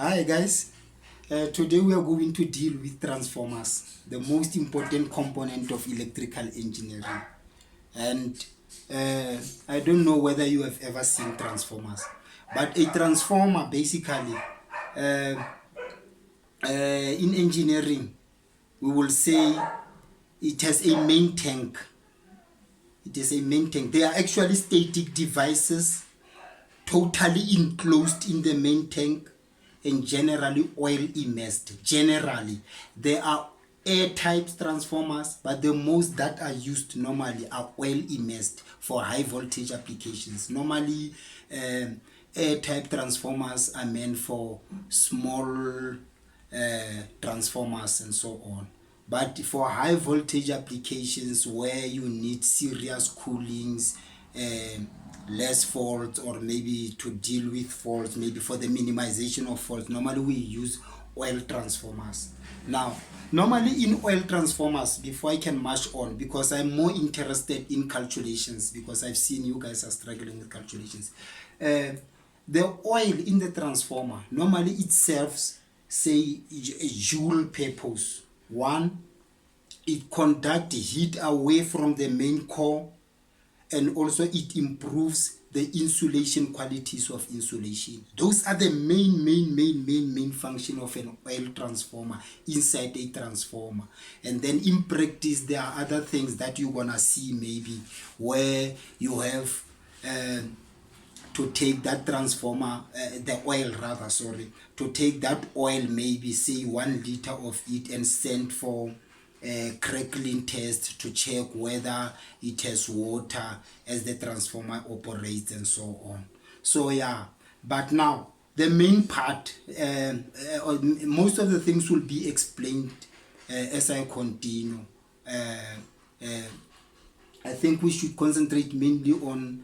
Hi guys, today we are going to deal with transformers, the most important component of electrical engineering. And I don't know whether you have ever seen transformers, but a transformer basically, in engineering, we will say it has a main tank. It is a main tank. They are actually static devices totally enclosed in the main tank and generally oil immersed. Generally, there are air type transformers, but the most that are used normally are oil immersed for high voltage applications. Normally, air type transformers are meant for small transformers and so on. But for high voltage applications where you need serious coolings, less faults, or maybe to deal with faults, maybe for the minimization of faults, normally we use oil transformers. Now, normally in oil transformers, before I can march on, because I'm more interested in calculations, because I've seen you guys are struggling with calculations. The oil in the transformer, normally it serves, say, a dual purpose. One, it conducts heat away from the main core, and also it improves the insulation qualities of insulation. Those are the main function of an oil transformer inside a transformer. And then in practice, there are other things that you're gonna see, maybe where you have to take that transformer, the oil rather, sorry, to take that oil, maybe say 1 liter of it, and send for a crackling test to check whether it has water as the transformer operates and so on. So yeah, but now the main part, most of the things will be explained as I continue. I think we should concentrate mainly on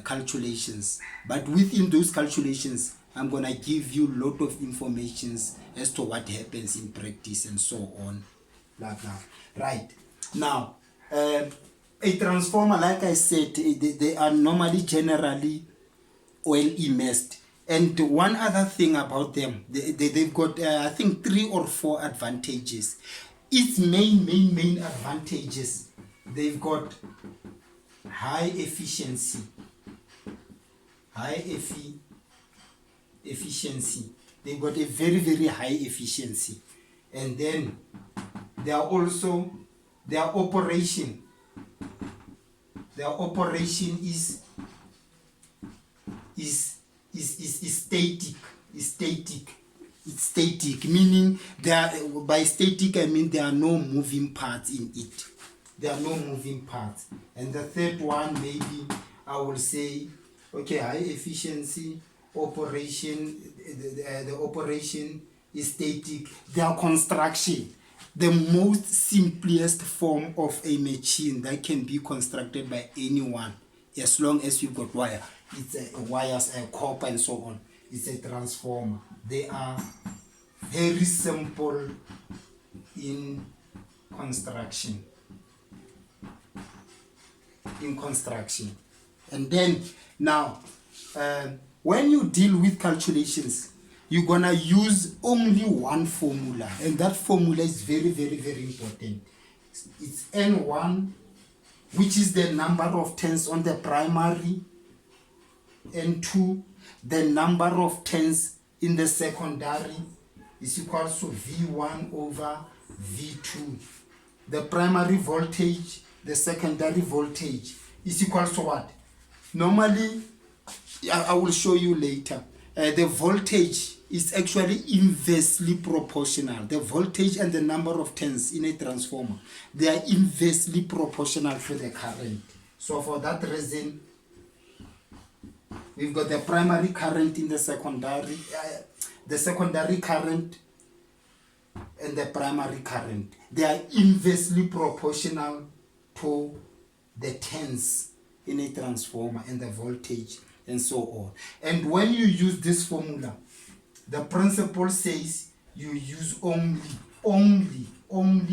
calculations, but within those calculations I'm gonna give you a lot of information as to what happens in practice and so on. Right now, a transformer, like I said, they are normally generally oil immersed. And one other thing about them, they've got I think 3 or 4 advantages. Its main advantages, they've got high efficiency. They've got a very high efficiency. And then they are also, their operation is static. It's static, meaning there, by static I mean there are no moving parts in it. There are no moving parts. And the third one, maybe I will say, okay, high efficiency operation. The operation is static. Their construction, the most simplest form of a machine that can be constructed by anyone, as long as you've got wire. It's wires, copper and so on. It's a transformer. They are very simple in construction. And then now, when you deal with calculations, you're gonna use only one formula, and that formula is very important. It's N1, which is the number of turns on the primary, N2, the number of turns in the secondary, is equal to V1 over V2. The primary voltage, the secondary voltage, is equal to what? Normally, I will show you later. The voltage is actually inversely proportional. The voltage and the number of turns in a transformer, they are inversely proportional to the current. So for that reason, we've got the primary current in the secondary current and the primary current. They are inversely proportional to the turns in a transformer and the voltage and so on. And when you use this formula, the principle says you use only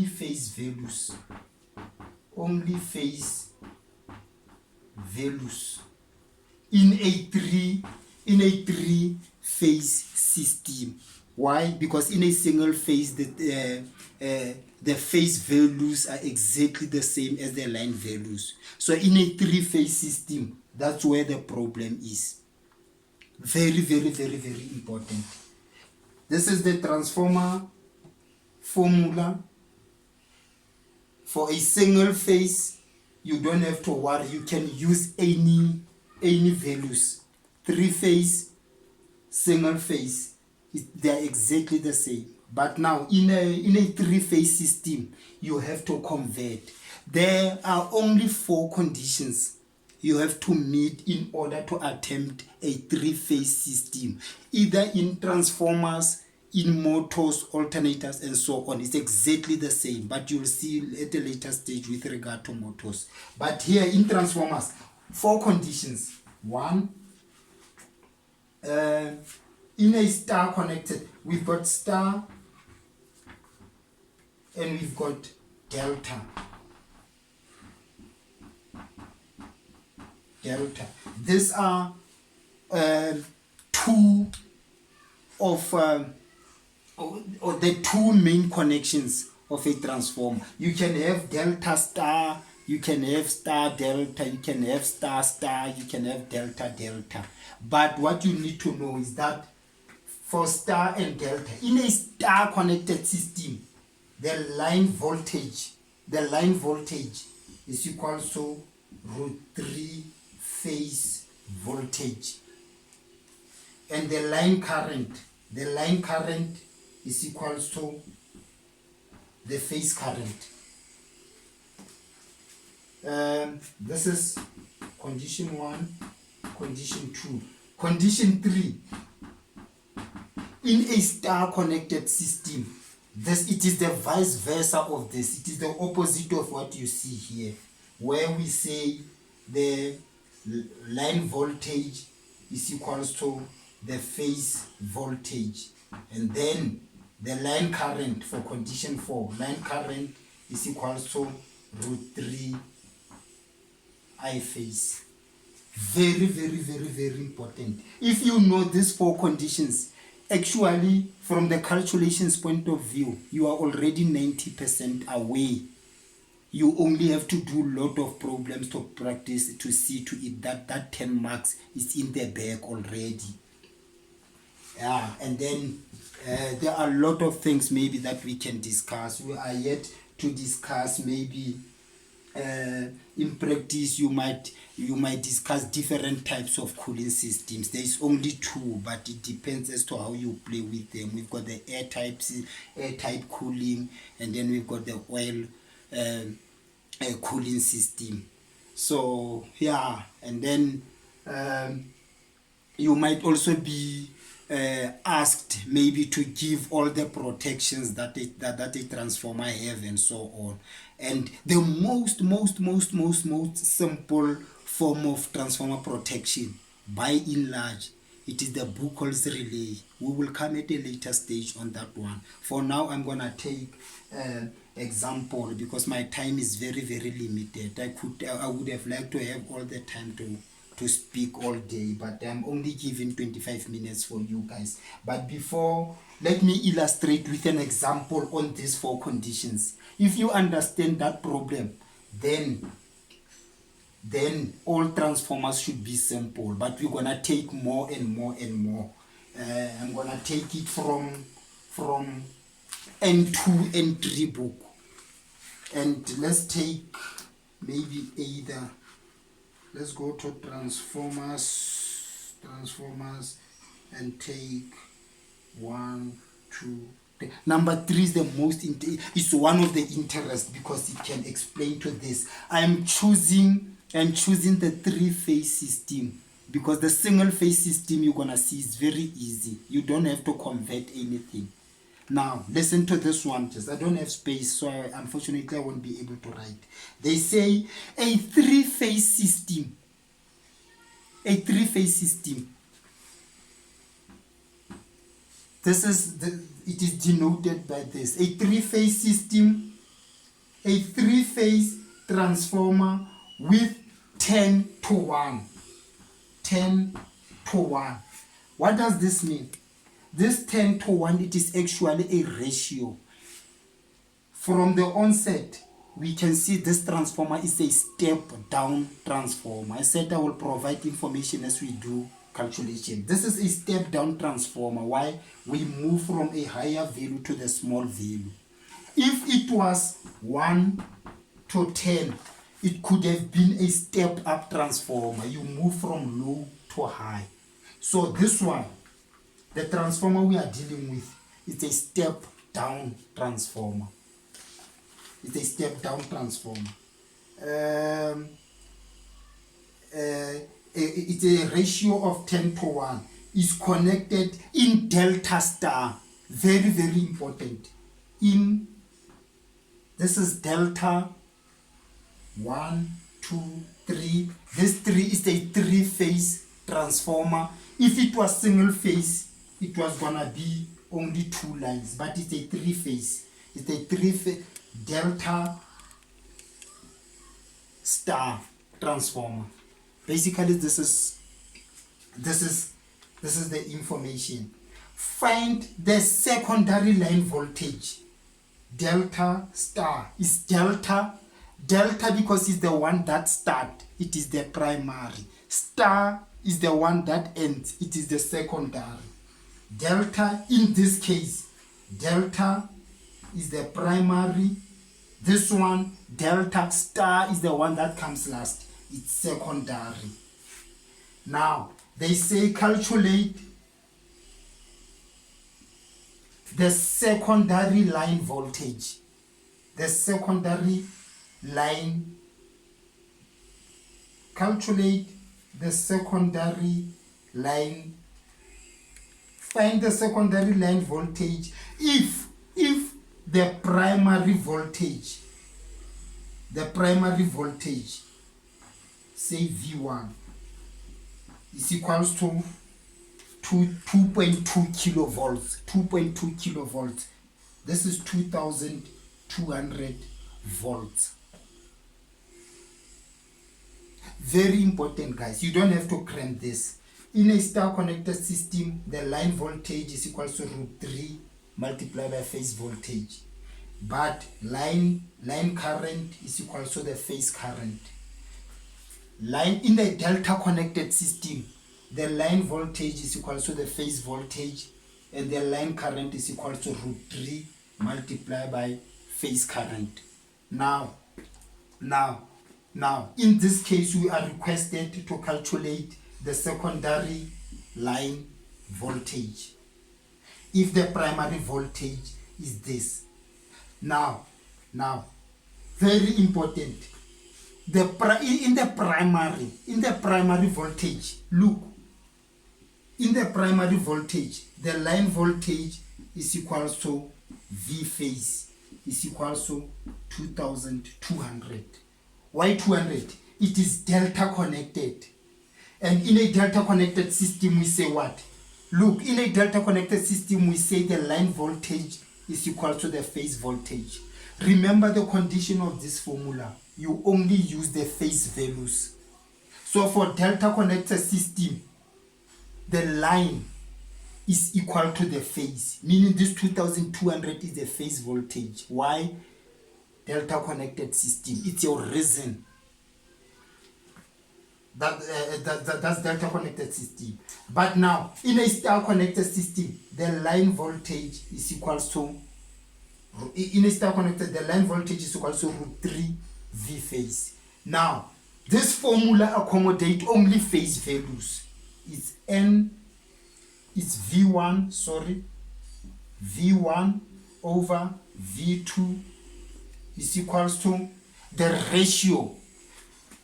phase values. Only phase values in a three phase system. Why? Because in a single phase, the phase values are exactly the same as the line values. So in a three-phase system, that's where the problem is. Very, very, very, very important. This is the transformer formula. For a single phase, you don't have to worry. You can use any values. Three-phase, single phase, they're exactly the same. But now in a three-phase system, you have to convert. There are only 4 conditions you have to meet in order to attempt a three-phase system, either in transformers, in motors, alternators, and so on. It's exactly the same, but you'll see at a later stage with regard to motors. But here in transformers, 4 conditions. 1, in a star connected, we've got star and we've got delta. These are 2 of or the 2 main connections of a transformer. You can have delta star, you can have star delta, you can have star star, you can have delta delta. But what you need to know is that for star and delta, in a star connected system, the line voltage is equal to √3 phase voltage, and the line current is equal to the phase current. This is condition 1, condition 2. Condition 3, in a star connected system, it is the vice versa of this. It is the opposite of what you see here, where we say the line voltage is equal to the phase voltage, and then the line current for condition 4, line current is equal to √3 I phase. Very, very, very, very important. If you know these 4 conditions, actually from the calculations point of view, you are already 90% away. You only have to do a lot of problems to practice to see to it that 10 marks is in the bag already. Yeah, and then there are a lot of things maybe that we can discuss. We are yet to discuss maybe in practice you might discuss different types of cooling systems. There is only 2, but it depends as to how you play with them. We've got the air type cooling, and then we've got the oil cooling system. So yeah, and then you might also be asked maybe to give all the protections that a transformer have and so on. And the most simple form of transformer protection, by and large, it is the Buchholz relay. We will come at a later stage on that one. For now, I'm gonna take example because my time is very, very limited. I would have liked to have all the time to speak all day, but I'm only giving 25 minutes for you guys. But before, let me illustrate with an example on these 4 conditions. If you understand that problem, then all transformers should be simple, but we're gonna take more and more and more. I'm gonna take it from N2 and 3 book, and let's take maybe either. Let's go to transformers and take 1, 2, 3. Number 3 is the most it's one of the interest because it can explain to this. I'm choosing the 3-phase system because the single phase system you're gonna see is very easy. You don't have to convert anything. Now listen to this one. Just I don't have space, so unfortunately I won't be able to write. They say a 3-phase system. It is denoted by this. A 3-phase system, a 3-phase transformer with 10 to 1. 10 to 1. What does this mean? this 10 to 1, it is actually a ratio. From the onset, we can see this transformer is a step down transformer. I said I will provide information as we do calculation. This is a step down transformer. Why? We move from a higher value to the small value. If it was 1 to 10, it could have been a step up transformer. You move from low to high. So this one, the transformer we are dealing with, is a step down transformer. It's a step down transformer. It's a ratio of 10 to 1. It's connected in delta star. Very, very important. This is delta 1, 2, 3. This 3 is a 3-phase transformer. If it was single phase, it was gonna be only 2 lines, but it's a 3-phase. It's a 3-phase delta star transformer. Basically, this is the information. Find the secondary line voltage. Delta star is delta because it's the one that starts. It is the primary. Star is the one that ends. It is the secondary. Delta, in this case, delta is the primary. This one, delta star, is the one that comes last. It's secondary. Now, they say calculate the secondary line voltage. The secondary line, calculate the secondary line, find the secondary line voltage if the primary voltage, say V1 is equals to 2.2 kilovolts. 2.2 kilovolts. This is 2200 volts. Very important, guys. You don't have to cram this. In a star connected system, the line voltage is equal to √3 multiplied by phase voltage. But line current is equal to the phase current. In the delta connected system, the line voltage is equal to the phase voltage, and the line current is equal to √3 multiplied by phase current. Now, in this case, we are requested to calculate the secondary line voltage if the primary voltage is this. Now, very important. In the primary voltage, look. In the primary voltage, the line voltage is equal to V phase is equal to 2200. Why 200? It is delta connected. And in a delta connected system, we say what? Look, in a delta connected system, we say the line voltage is equal to the phase voltage. Remember the condition of this formula. You only use the phase values. So for delta connected system, the line is equal to the phase, meaning this 2200 is the phase voltage. Why? Delta connected system. It's your reason. That's delta connected system. But now, in a star connected system, the line voltage is equal to, in a star connected, the line voltage is equal to √3 V phase. Now, this formula accommodates only phase values. It's V1 over V2 is equals to the ratio.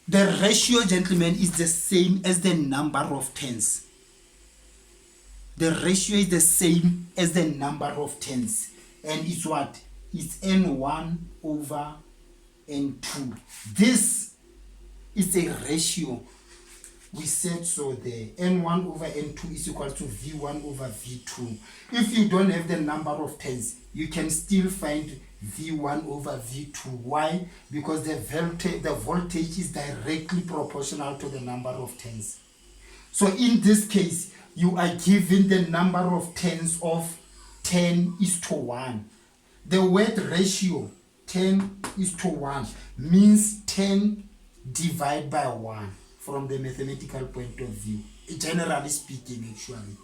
The ratio, gentlemen, is the same as the number of turns. The ratio is the same as the number of turns. And it's what? It's N1 over N2. This is a ratio. We said so there. N1 over N2 is equal to V1 over V2. If you don't have the number of turns, you can still find V1 over V2. Why? Because the voltage is directly proportional to the number of turns. So in this case, you are given the number of tens of 10:1. The word ratio 10:1 means 10 divided by 1 from the mathematical point of view. Generally speaking, actually.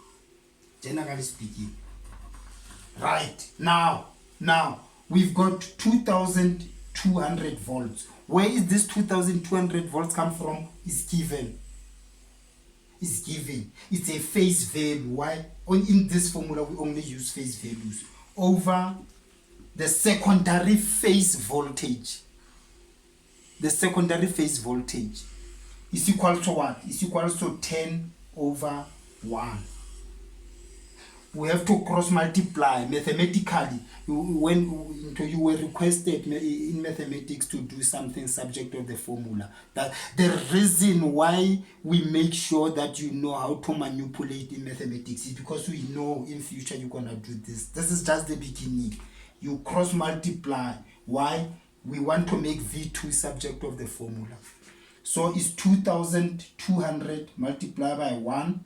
Generally speaking. Right. Now, we've got 2,200 volts. Where is this 2,200 volts come from? Is given. It's a phase value. Why? In this formula, we only use phase values over the secondary phase voltage. The secondary phase voltage is equal to what? Is equal to 10/1. We have to cross multiply mathematically. When you were requested in mathematics to do something subject of the formula, that the reason why we make sure that you know how to manipulate in mathematics is because we know in future you're gonna do this. This is just the beginning. You cross multiply. Why? We want to make V2 subject of the formula. So it's 2,200 multiplied by 1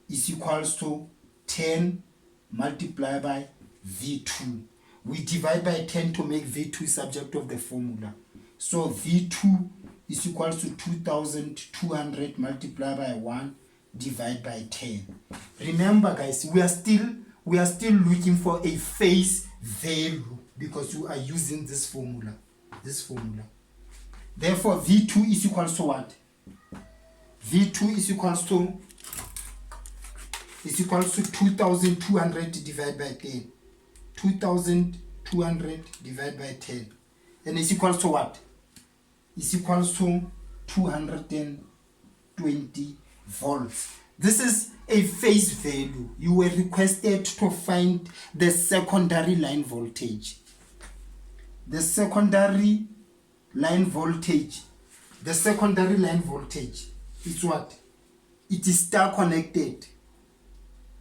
is equals to 10 multiplied by V2. We divide by 10 to make V2 subject of the formula. So V2 is equals to 2,200 multiplied by 1 divided by 10. Remember, guys, we are still looking for a phase value because you are using this formula. Therefore, V2 is equals to what? V2 is equals to 2,200 divided by 10. 2,200 divided by 10. And it's equals to what? It's equals to 220 volts. This is a phase value. You were requested to find the secondary line voltage. The secondary line voltage is what? It is star connected.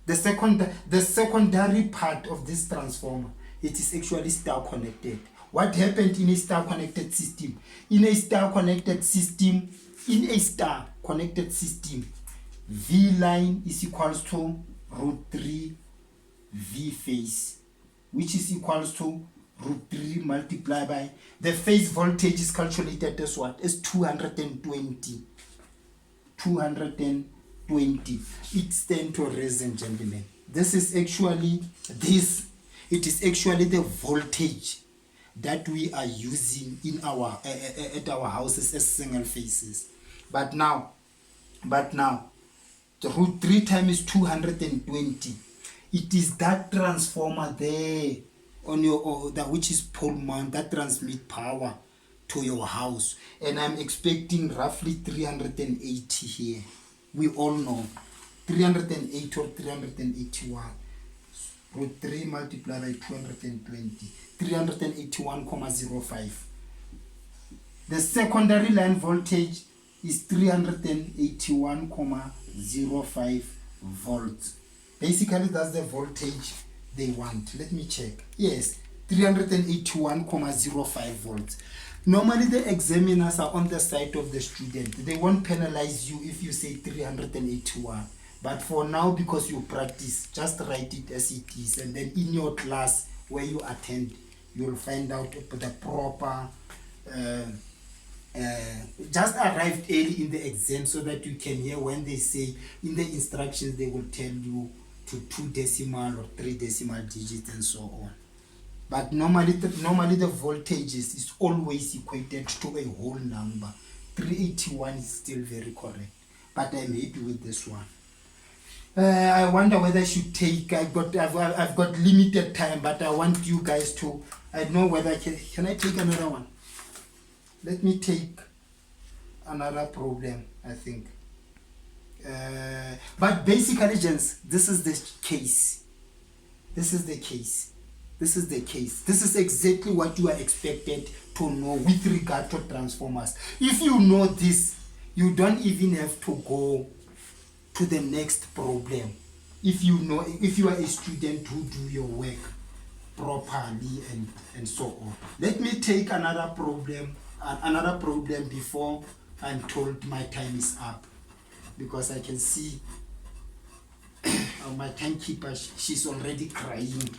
The secondary part of this transformer, it is actually star connected. What happened in a star connected system? In a star connected system, V line is equals to √3 V phase, which is equals to √3 multiplied by the phase voltage is calculated as what? As 220. It stands to reason, gentlemen. It is actually the voltage that we are using in our at our houses as single phases. But now the √3 times 220. It is that transformer there on your which is pole mount that transmit power to your house, and I'm expecting roughly 380 here. We all know 308 or 381. √3 multiplied by 220, 381,05. The secondary line voltage is 381,05 volts. Basically, that's the voltage they want. Let me check. Yes, 381,05 volts. Normally, the examiners are on the side of the student. They won't penalize you if you say 381. But for now, because you practice, just write it as it is. And then in your class where you attend, you'll find out the proper... just arrive early in the exam so that you can hear when they say in the instructions they will tell you to 2 decimal or 3 decimal digits and so on. But normally the voltages is always equated to a whole number. 381 is still very correct, but I'm happy with this one. I wonder whether I should take. I've got limited time, but I want you guys to. I don't know whether can I take another one. Let me take another problem, I think. But basically, gents, this is the case. This is exactly what you are expected to know with regard to transformers. If you know this, you don't even have to go to the next problem. If you are a student who do your work properly and so on. Let me take another problem before I'm told my time is up, because I can see My timekeeper, she's already crying.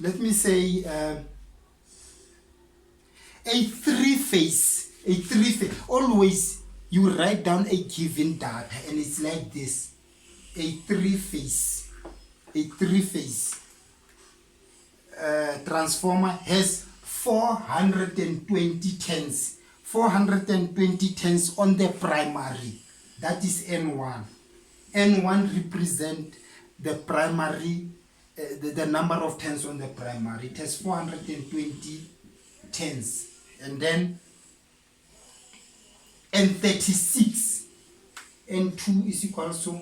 Let me say a three-phase. Always you write down a given data, and it's like this: a three-phase transformer has 420 turns. 420 turns on the primary. That is N1. N1 represent the primary, the number of turns on the primary. It has 420 turns. And then N36. N2 is equal to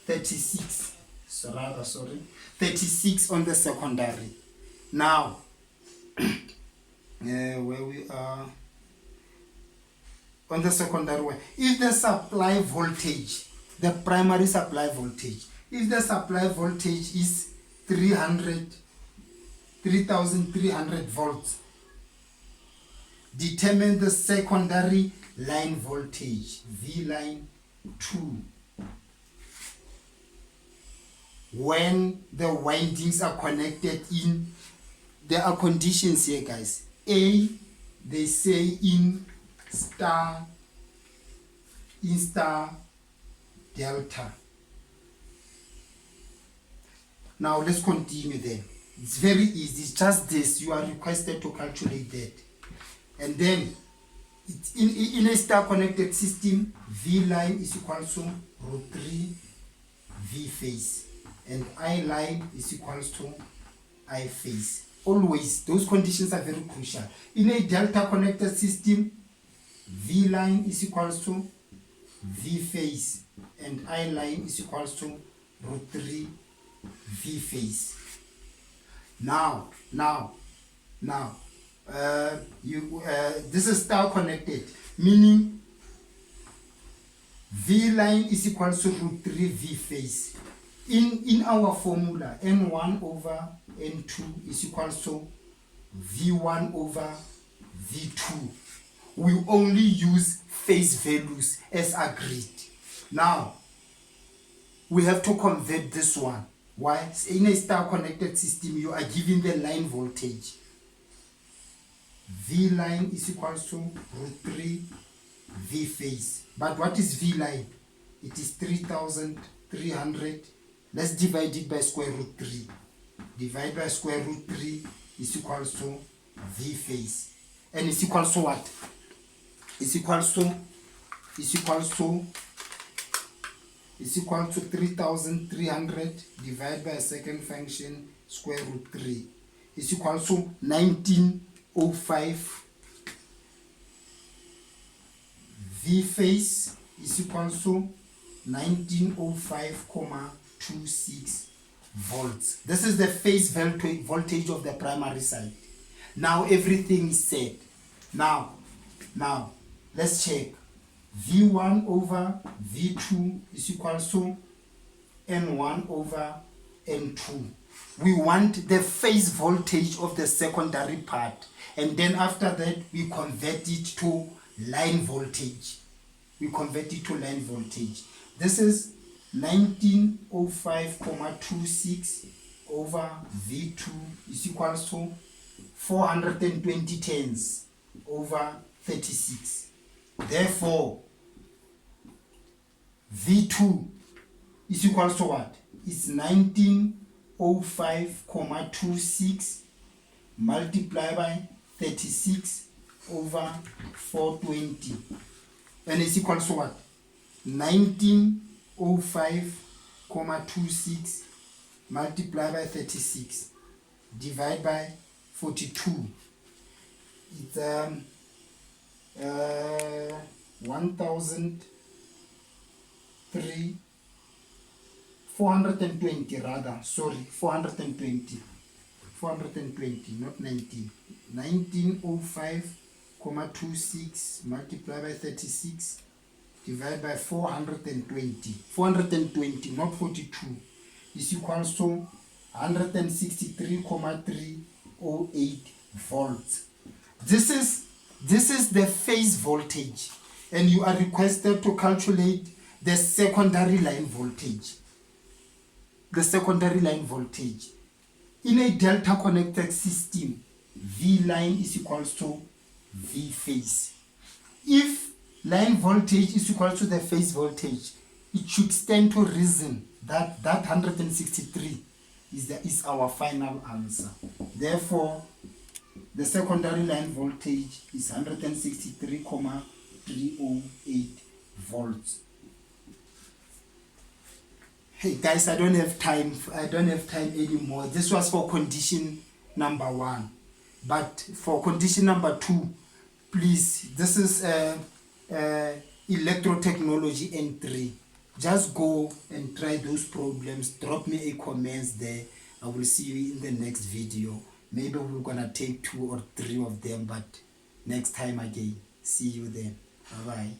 36. Sorry. 36 on the secondary. Now, where we are on the secondary way, if the supply voltage, the primary supply voltage, if the supply voltage is 3300 volts, determine the secondary line voltage, V line 2, when the windings are connected in. There are conditions here, guys. A, they say in star delta. Now let's continue then. It's very easy. It's just this. You are requested to calculate that. And then it's in a star connected system, V line is equal to root 3 V phase, and I line is equal to I phase. Always, those conditions are very crucial. In a delta connected system, V line is equal to V phase, and I line is equal to root 3 V phase. Now, this is star connected, meaning V line is equal to root 3 V phase. In our formula, N1 over N2 is equal to V1 over V2. We only use phase values as agreed. Now, we have to convert this one. Why? In a star connected system, you are given the line voltage. V line is equal to root 3 V phase. But what is V line? It is 3300. Let's divide it by square root 3. Divide by square root 3 is equal to V phase. And it's equal to what? It's equal to 3300 divided by a second function square root 3 is equal to 1905. V phase is equal to 1905,26 volts. This is the phase voltage of the primary side. Now everything is set. Now let's check. V1 over V2 is equal to N1 over N2. We want the phase voltage of the secondary part, and then after that we convert it to line voltage. This is 1905,26 over V2 is equal to 420 tens over 36. Therefore, V2 is equal to what? It's 1905,26 multiplied by 36 over 420. And it's equal to what? 1905,26 multiplied by 36 divided by 42. It's 420 rather, sorry, 420, not 19. 1905,26 multiplied by 36 divided by 420, not 42, is equals to 163,3 308 volts. This is the phase voltage, and you are requested to calculate the secondary line voltage. The secondary line voltage. In a delta connected system, V line is equals to V phase. If line voltage is equal to the phase voltage, it should stand to reason that 163 is our final answer. Therefore, the secondary line voltage is 163,308 volts. Hey guys, I don't have time anymore. This was for condition number 1. But for condition number 2, please, this is electrotechnology N3. Just go and try those problems. Drop me a comments there. I will see you in the next video. Maybe we're gonna take 2 or 3 of them, but next time again. See you then. Bye bye.